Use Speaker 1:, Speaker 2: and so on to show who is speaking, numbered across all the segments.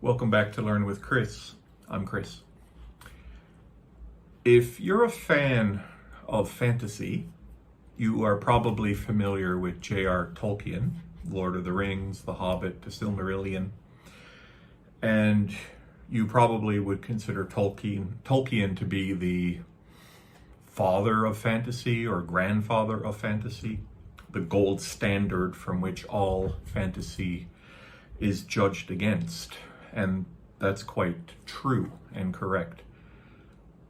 Speaker 1: Welcome back to Learn with Chris. I'm Chris. If you're a fan of fantasy, you are probably familiar with J.R. Tolkien, Lord of the Rings, The Hobbit, The Silmarillion, and you probably would consider Tolkien to be the father of fantasy or grandfather of fantasy, the gold standard from which all fantasy is judged against. And that's quite true and correct.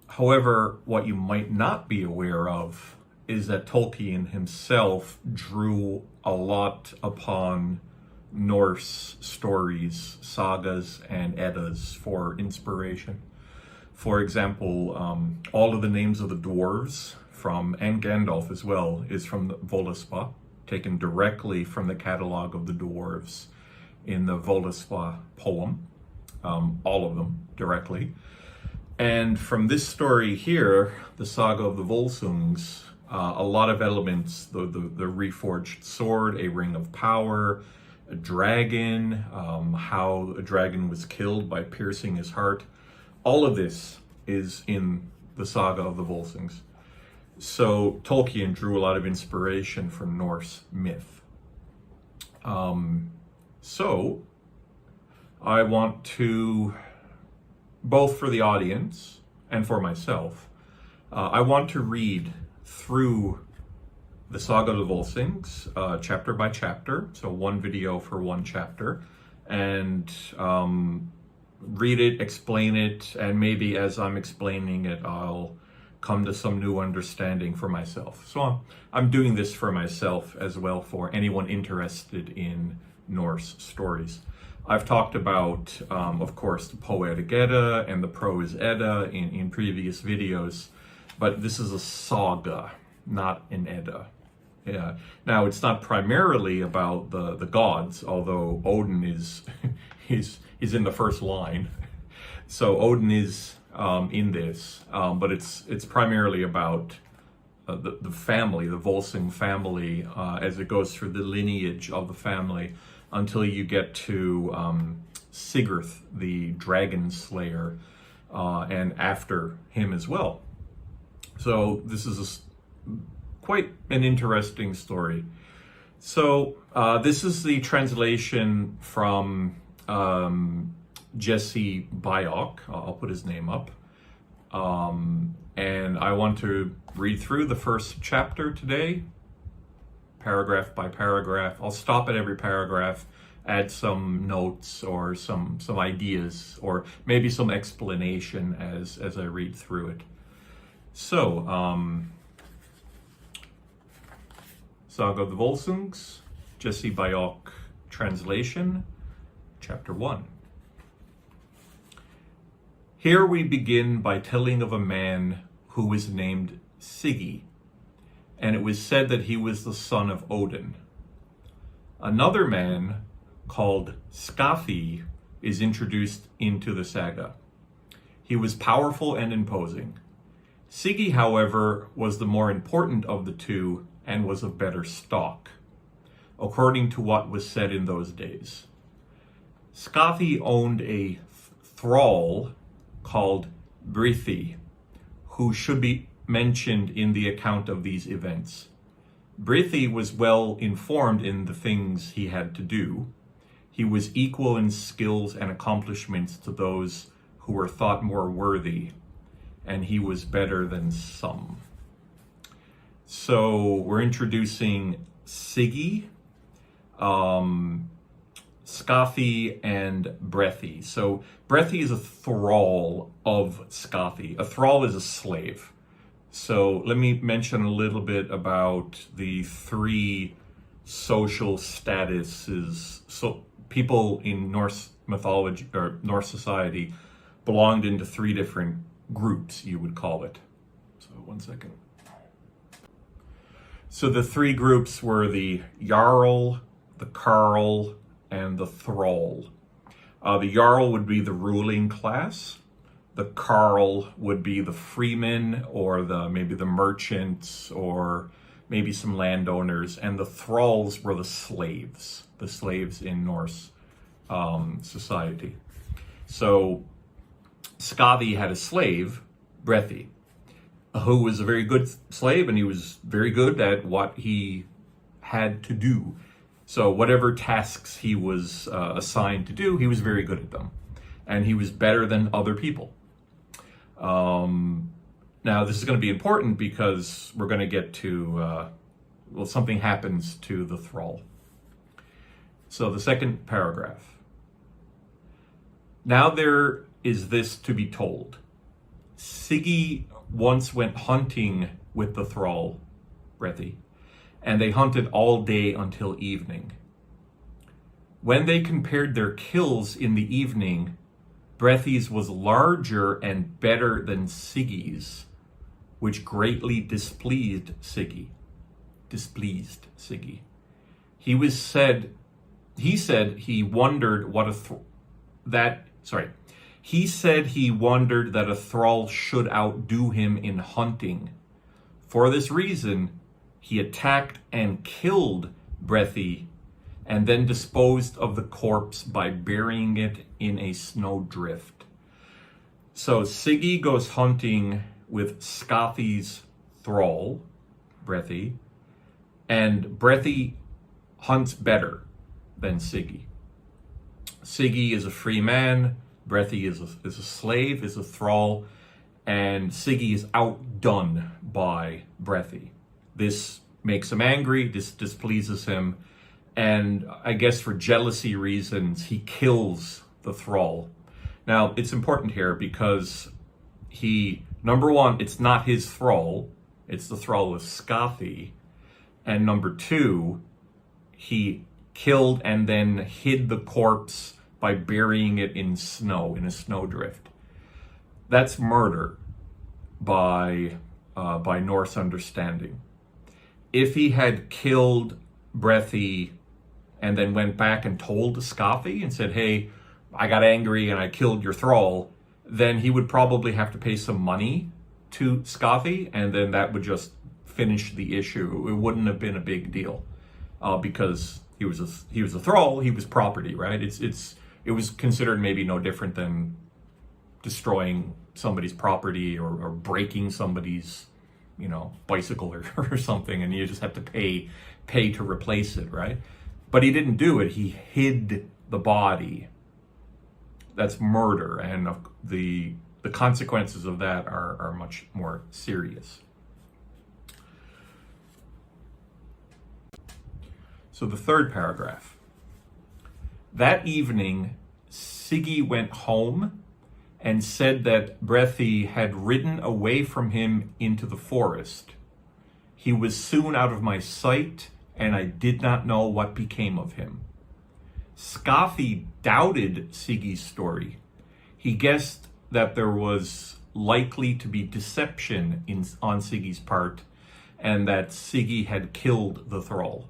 Speaker 1: However, what you might not be aware of is that Tolkien himself drew a lot upon Norse stories, sagas, and eddas for inspiration. For example, all of the names of the dwarves and Gandalf as well, is from the Voluspa, taken directly from the catalog of the dwarves in the Voluspa poem, all of them directly. And from this story here, the Saga of the Volsungs, a lot of elements, the reforged sword, a ring of power, a dragon, how a dragon was killed by piercing his heart, all of this is in the Saga of the Volsungs. So Tolkien drew a lot of inspiration from Norse myth. So I want to, both for the audience and for myself, I want to read through the Saga of the Volsungs, chapter by chapter, so one video for one chapter, and read it, explain it, and maybe as I'm explaining it, I'll come to some new understanding for myself. So I'm doing this for myself as well for anyone interested in Norse stories. I've talked about, of course, the Poetic Edda and the Prose Edda in previous videos, but this is a saga, not an Edda. Yeah. Now, it's not primarily about the gods, although Odin is he's in the first line. So Odin is in this, but it's primarily about the family, the Volsung family, as it goes through the lineage of the family until you get to Sigurd, the dragon slayer, and after him as well. So this is quite an interesting story. So this is the translation from Jesse Byock. I'll put his name up. And I want to read through the first chapter today, paragraph by paragraph. I'll stop at every paragraph, add some notes or some ideas, or maybe some explanation as I read through it. So, Saga of the Volsungs, Jesse Byock translation, chapter 1. Here we begin by telling of a man who was named Siggi, and it was said that he was the son of Odin. Another man called Skathi is introduced into the saga. He was powerful and imposing. Siggi, however, was the more important of the two and was of better stock, according to what was said in those days. Skathi owned a thrall called Brithi, who should be mentioned in the account of these events. Brithi was well informed in the things he had to do. He was equal in skills and accomplishments to those who were thought more worthy, and he was better than some. So we're introducing Siggi, Skathi, and Brethi. So Brethi is a thrall of Skathi. A thrall is a slave. So let me mention a little bit about the three social statuses. So people in Norse mythology or Norse society belonged into three different groups, you would call it. So one second. So the three groups were the Jarl, the Carl, and the Thrall. The Jarl would be the ruling class. The Carl would be the freemen, or maybe the merchants, or maybe some landowners. And the Thralls were the slaves in Norse society. So Skathi had a slave, Brethi, who was a very good slave, and he was very good at what he had to do. So whatever tasks he was assigned to do, he was very good at them. And he was better than other people. Now, this is going to be important because we're going to get to, well, something happens to the thrall. So the second paragraph. Now there is this to be told. Siggy once went hunting with the thrall, Brethi, and they hunted all day until evening. When they compared their kills in the evening, Brethi's was larger and better than Siggy's, which greatly displeased Siggy. He said he wondered that a thrall should outdo him in hunting. For this reason, he attacked and killed Brethi, and then disposed of the corpse by burying it in a snowdrift. So Siggy goes hunting with Skathi's thrall, Brethi, and Brethi hunts better than Siggy. Siggy is a free man, Brethi is a slave, is a thrall, and Siggy is outdone by Brethi. This makes him angry, this displeases him, and I guess for jealousy reasons, he kills the thrall. Now, it's important here because number one, it's not his thrall, it's the thrall of Skathi, and number two, he killed and then hid the corpse by burying it in snow, in a snowdrift. That's murder by Norse understanding. If he had killed Brethi and then went back and told Skathi and said, hey, I got angry and I killed your thrall, then he would probably have to pay some money to Skathi, and then that would just finish the issue. It wouldn't have been a big deal because he was a thrall, he was property, right? It was considered maybe no different than destroying somebody's property or breaking somebody's, bicycle or something, and you just have to pay to replace it, right? But he didn't do it. He hid the body. That's murder, and the consequences of that are much more serious. So the third paragraph. That evening, Siggy went home and said that Brethi had ridden away from him into the forest. He was soon out of my sight, and I did not know what became of him. Skathi doubted Siggy's story. He guessed that there was likely to be deception on Siggy's part, and that Siggy had killed the thrall.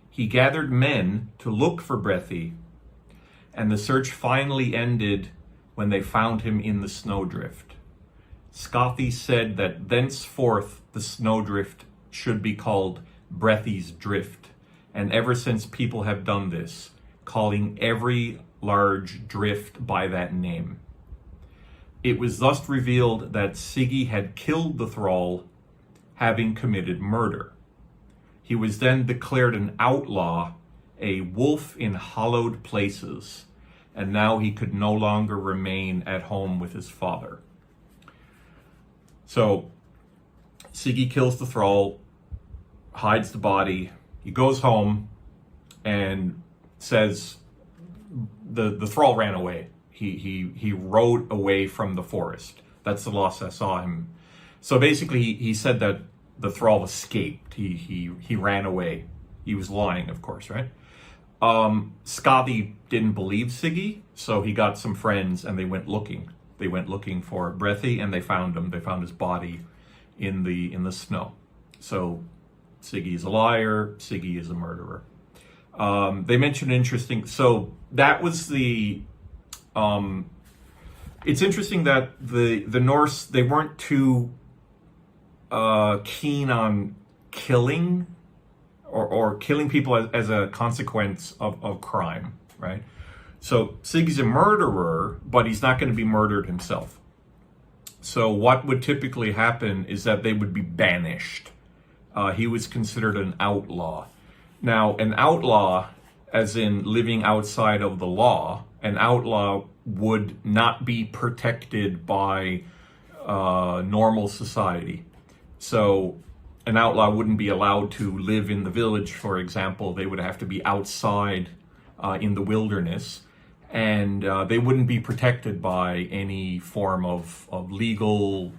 Speaker 1: He gathered men to look for Brethi, and the search finally ended when they found him in the snowdrift. Skathi said that thenceforth the snowdrift should be called Brethi's Drift, and ever since people have done this, calling every large drift by that name. It was thus revealed that Siggy had killed the thrall, having committed murder. He was then declared an outlaw, a wolf in hallowed places, and now he could no longer remain at home with his father. So Siggy kills the thrall, hides the body. He goes home and says the thrall ran away. He rode away from the forest. That's the loss I saw him. So basically, he said that the thrall escaped. He ran away. He was lying, of course, right? Skathi didn't believe Siggy, so he got some friends and they went looking. They went looking for Brethi, and they found him. They found his body in the snow. So Siggy is a liar. Siggy is a murderer. They mentioned interesting. So that was the. It's interesting that the Norse, they weren't too keen on killing or killing people as a consequence of crime, right? So Siggy's a murderer, but he's not going to be murdered himself. So what would typically happen is that they would be banished. He was considered an outlaw. Now, an outlaw, as in living outside of the law, an outlaw would not be protected by normal society. So an outlaw wouldn't be allowed to live in the village, for example. They would have to be outside in the wilderness, and they wouldn't be protected by any form of legal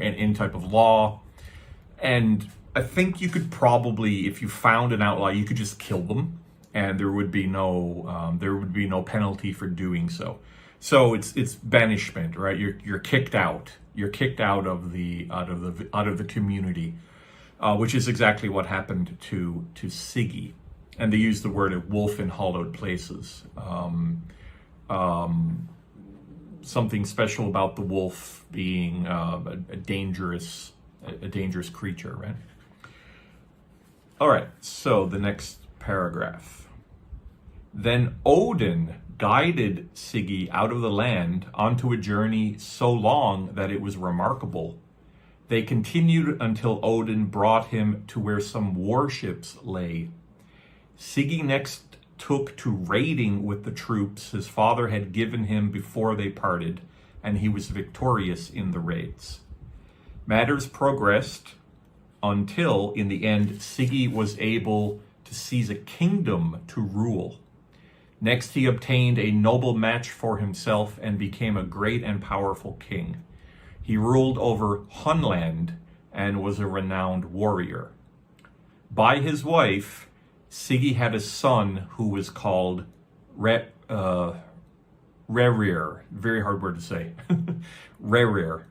Speaker 1: any type of law. And I think you could probably, if you found an outlaw, you could just kill them, and there would be no penalty for doing so. So it's banishment, right? You're kicked out. You're kicked out of the community, which is exactly what happened to Siggy. And they use the word a wolf in hollowed places. Something special about the wolf being a dangerous creature, right? All right, so the next paragraph. Then Odin guided Siggy out of the land onto a journey so long that it was remarkable. They continued until Odin brought him to where some warships lay. Siggy next took to raiding with the troops his father had given him before they parted, and he was victorious in the raids. Matters progressed until, in the end, Siggy was able to seize a kingdom to rule. Next, he obtained a noble match for himself and became a great and powerful king. He ruled over Hunland and was a renowned warrior. By his wife, Siggy had a son who was called Rerir. Very hard word to say. Rerir.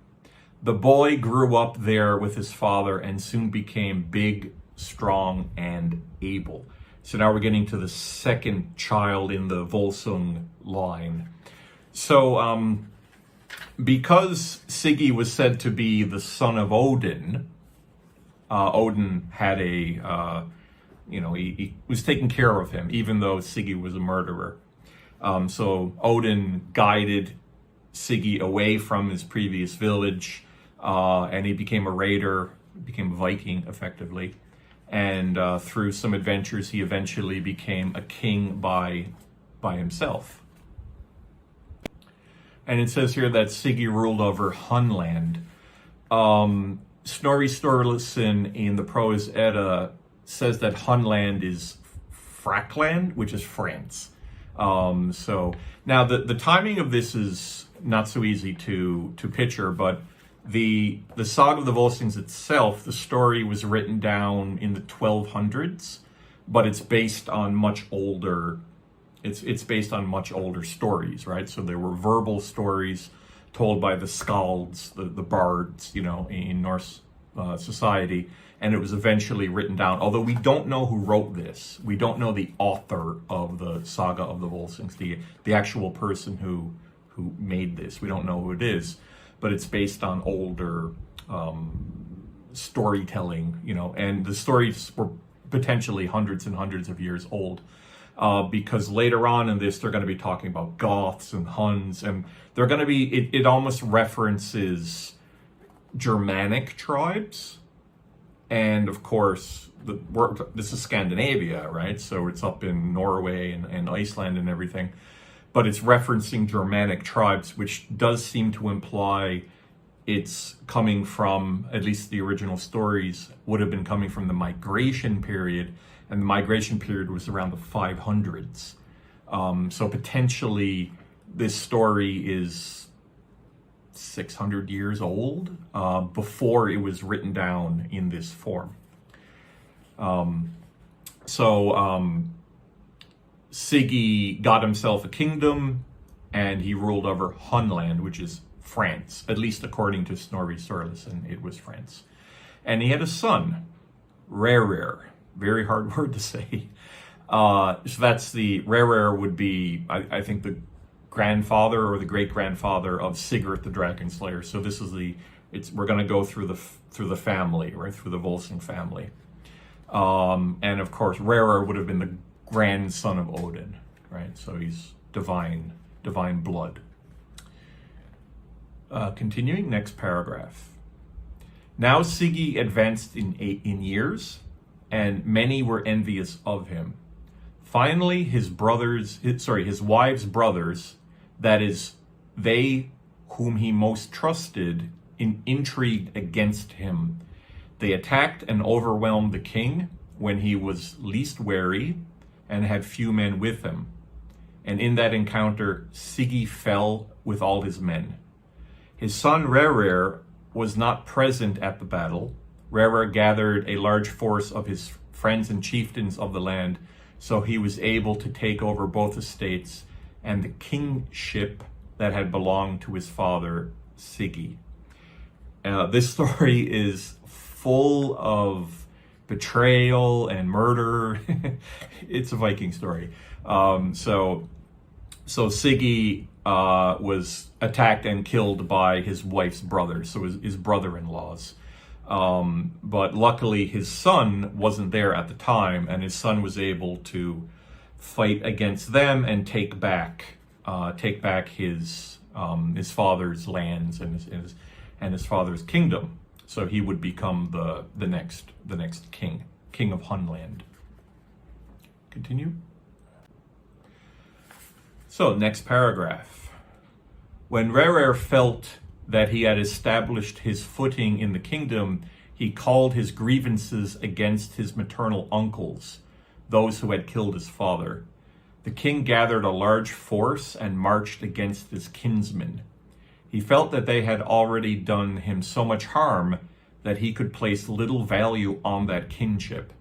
Speaker 1: The boy grew up there with his father and soon became big, strong, and able. So now we're getting to the second child in the Volsung line. So because Siggy was said to be the son of Odin, Odin had he was taking care of him, even though Siggy was a murderer. So Odin guided Siggy away from his previous village, and he became a raider, became a Viking, effectively. And through some adventures, he eventually became a king by himself. And it says here that Siggy ruled over Hunland. Snorri Sturluson in the Prose Edda says that Hunland is Frackland, which is France. So now the timing of this is not so easy to picture, but the Saga of the Volsungs itself, the story was written down in the 1200s, but it's based on much older. It's based on much older stories, right? So there were verbal stories told by the skalds, the bards, in Norse society, and it was eventually written down. Although we don't know who wrote this, we don't know the author of the Saga of the Volsungs, the actual person who made this. We don't know who it is, but it's based on older storytelling, and the stories were potentially hundreds and hundreds of years old. Because later on in this, they're going to be talking about Goths and Huns, and they're going to be, it almost references Germanic tribes. And of course, this is Scandinavia, right? So it's up in Norway and Iceland and everything. But it's referencing Germanic tribes, which does seem to imply it's coming from, at least the original stories would have been coming from the migration period. And the migration period was around the 500s. So potentially this story is 600 years old before it was written down in this form. Siggy got himself a kingdom, and he ruled over Hunland, which is France. At least according to Snorri Sturluson, it was France. And he had a son, Rerir. Very hard word to say. So that's Rerir would be, I think, the grandfather or the great-grandfather of Sigurd the Dragon Slayer. So this is we're going to go through the family, right, through the Volsung family. And of course, Rerir would have been the grandson of Odin, right? So he's divine blood. Continuing, next paragraph. Now Sigi advanced in years, and many were envious of him. Finally, his wives' brothers, that is, they whom he most trusted, intrigued against him. They attacked and overwhelmed the king when he was least wary and had few men with him. And in that encounter, Sigi fell with all his men. His son Rerer was not present at the battle. Rerer gathered a large force of his friends and chieftains of the land, so he was able to take over both estates and the kingship that had belonged to his father, Sigi. This story is full of betrayal and murder. It's a Viking story. So Sigi was attacked and killed by his wife's brothers, so his brother-in-laws. But luckily his son wasn't there at the time, and his son was able to fight against them and take back his father's lands and his father's kingdom. So he would become the next king of Hunland. Continue. So next paragraph. When Rerer felt that he had established his footing in the kingdom, he called his grievances against his maternal uncles, those who had killed his father. The king gathered a large force and marched against his kinsmen. He felt that they had already done him so much harm that he could place little value on that kinship.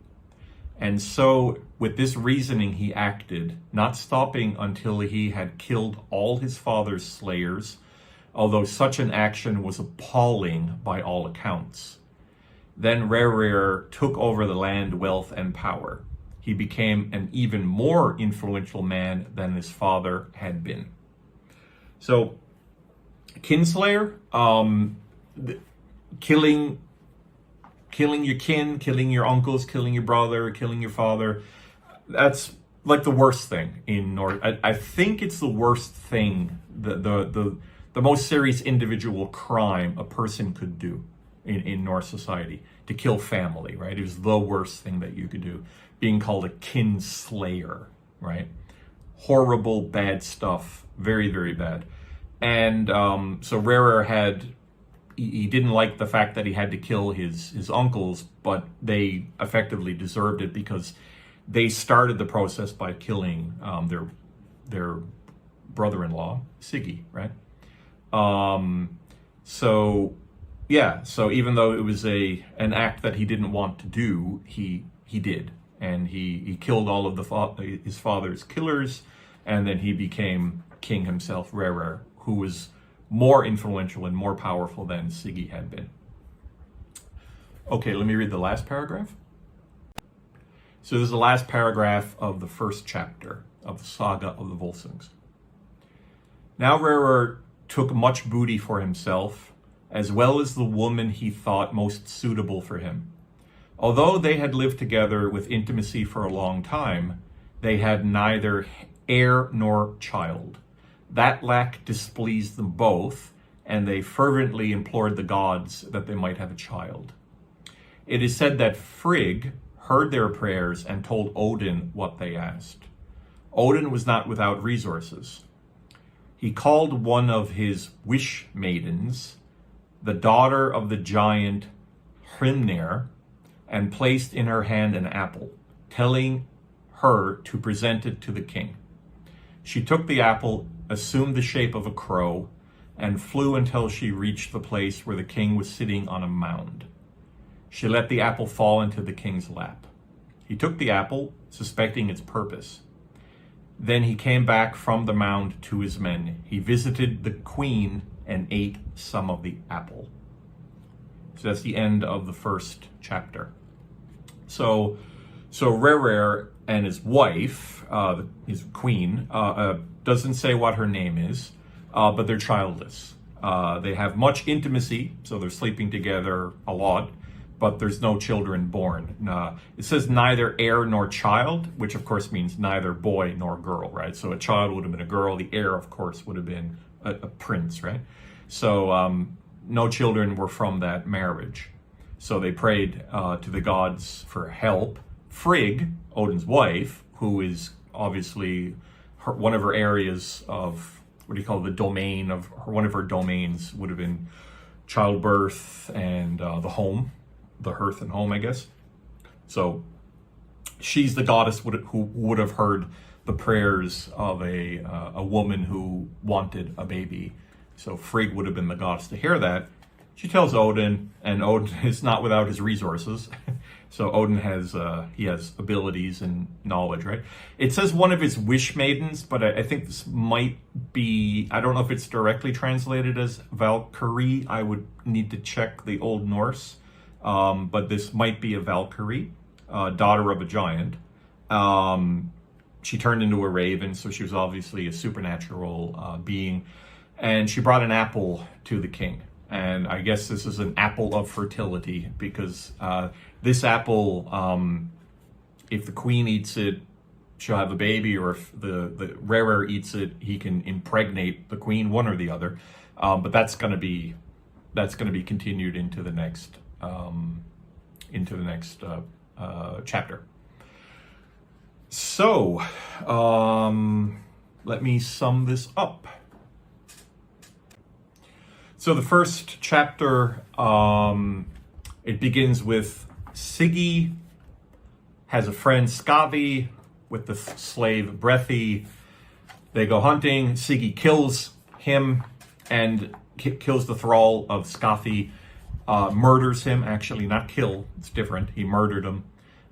Speaker 1: And so, with this reasoning, he acted, not stopping until he had killed all his father's slayers, although such an action was appalling by all accounts. Then Rerir took over the land, wealth, and power. He became an even more influential man than his father had been. So, kinslayer, killing your kin, killing your uncles, killing your brother, killing your father, that's like the worst thing in North. I think it's the worst thing, the most serious individual crime a person could do in Norse society, to kill family, right? It was the worst thing that you could do, being called a kinslayer, right? Horrible, bad stuff, very, very bad. And so Rerer he didn't like the fact that he had to kill his uncles, but they effectively deserved it because they started the process by killing their brother-in-law, Sigi, right? So even though it was an act that he didn't want to do, he did, and he killed all of his father's killers, and then he became king himself, Rerer, who was more influential and more powerful than Sigi had been. Okay, let me read the last paragraph. So this is the last paragraph of the first chapter of the Saga of the Volsungs. Now Rerer took much booty for himself, as well as the woman he thought most suitable for him. Although they had lived together with intimacy for a long time, they had neither heir nor child. That lack displeased them both, and they fervently implored the gods that they might have a child. It is said that Frigg heard their prayers and told Odin what they asked. Odin was not without resources. He called one of his wish maidens, the daughter of the giant Hrimnir, and placed in her hand an apple, telling her to present it to the king. She took the apple, assumed the shape of a crow, and flew until she reached the place where the king was sitting on a mound. She let the apple fall into the king's lap. He took the apple, suspecting its purpose. Then he came back from the mound to his men. He visited the queen and ate some of the apple. So that's the end of the first chapter. So Rerer and his wife, his queen, doesn't say what her name is, but they're childless. They have much intimacy, so they're sleeping together a lot, but there's no children born. It says neither heir nor child, which of course means neither boy nor girl, right? So a child would have been a girl. The heir, of course, would have been a prince, right? So no children were from that marriage. So they prayed to the gods for help. Frigg, Odin's wife, who is obviously one of her areas of, what do you call it, the domain of her, one of her domains would have been childbirth and the home, the hearth and home, I guess. So she's the goddess who would have heard the prayers of a woman who wanted a baby. So Frigg would have been the goddess to hear that. She tells Odin, and Odin is not without his resources. So Odin has abilities and knowledge, right? It says one of his wish maidens, but I think this might be, I don't know if it's directly translated as Valkyrie. I would need to check the Old Norse, but this might be a Valkyrie, daughter of a giant. She turned into a raven, so she was obviously a supernatural being. And she brought an apple to the king. And I guess this is an apple of fertility, because this apple, if the queen eats it, she'll have a baby, or if the rarer eats it, he can impregnate the queen, one or the other. But that's going to be continued into the next chapter. So let me sum this up. So the first chapter, it begins with Siggy has a friend, Skavi, with the slave Brethi. They go hunting. Siggy kills him and kills the thrall of Skathi, murders him, actually, not kill, it's different. He murdered him.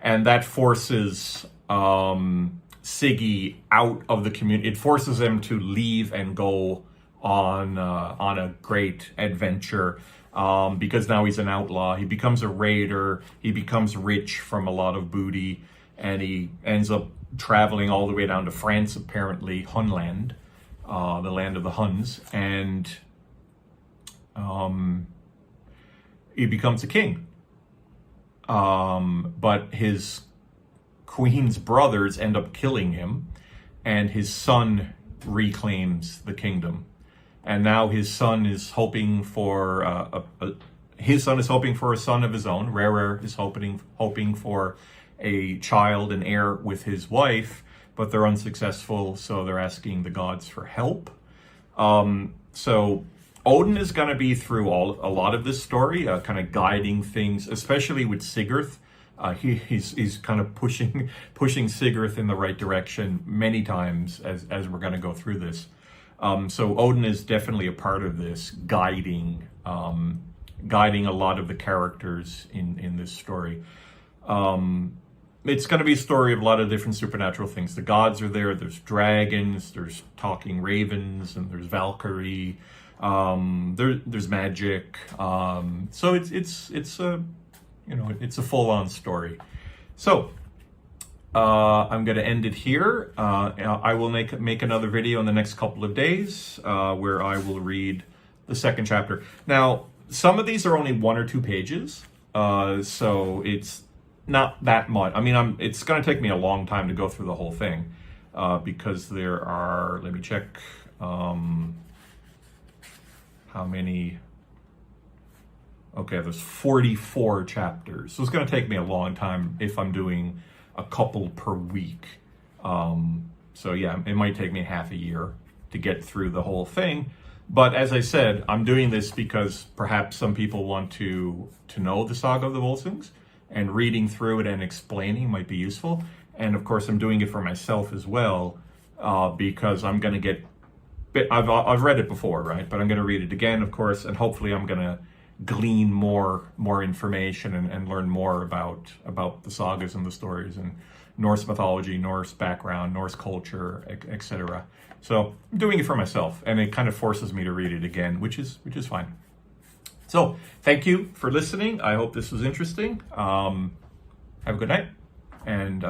Speaker 1: And that forces Siggy out of the community. It forces him to leave and go on a great adventure, because now he's an outlaw. He becomes a raider. He becomes rich from a lot of booty, and he ends up traveling all the way down to France, apparently, Hunland, the land of the Huns, and he becomes a king. But his queen's brothers end up killing him, and his son reclaims the kingdom. And now his son is hoping for a son of his own. Rare is hoping for a child, an heir with his wife, but they're unsuccessful, so they're asking the gods for help. So Odin is going to be through a lot of this story, kind of guiding things, especially with Sigurd. He's kind of pushing Sigurd in the right direction many times as we're going to go through this. So Odin is definitely a part of this, guiding a lot of the characters in this story. It's going to be a story of a lot of different supernatural things. The gods are there. There's dragons. There's talking ravens, and there's Valkyrie. There's magic. So it's a full-on story. So I'm going to end it here. I will make another video in the next couple of days where I will read the second chapter. Now, some of these are only 1 or 2 pages, so it's not that much. I mean, it's going to take me a long time to go through the whole thing, because there are, let me check, how many. Okay, there's 44 chapters. So it's going to take me a long time if I'm doing a couple per week. So yeah, it might take me half a year to get through the whole thing. But as I said, I'm doing this because perhaps some people want to know the Saga of the Volsungs, and reading through it and explaining might be useful. And of course, I'm doing it for myself as well, because I'm going to get... I've read it before, right? But I'm going to read it again, of course, and hopefully I'm going to glean more information and learn more about the sagas and the stories and Norse mythology, Norse background, Norse culture, etc. So I'm doing it for myself, and it kind of forces me to read it again, which is fine. So thank you for listening. I hope this was interesting. Have a good night, and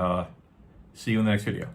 Speaker 1: see you in the next video.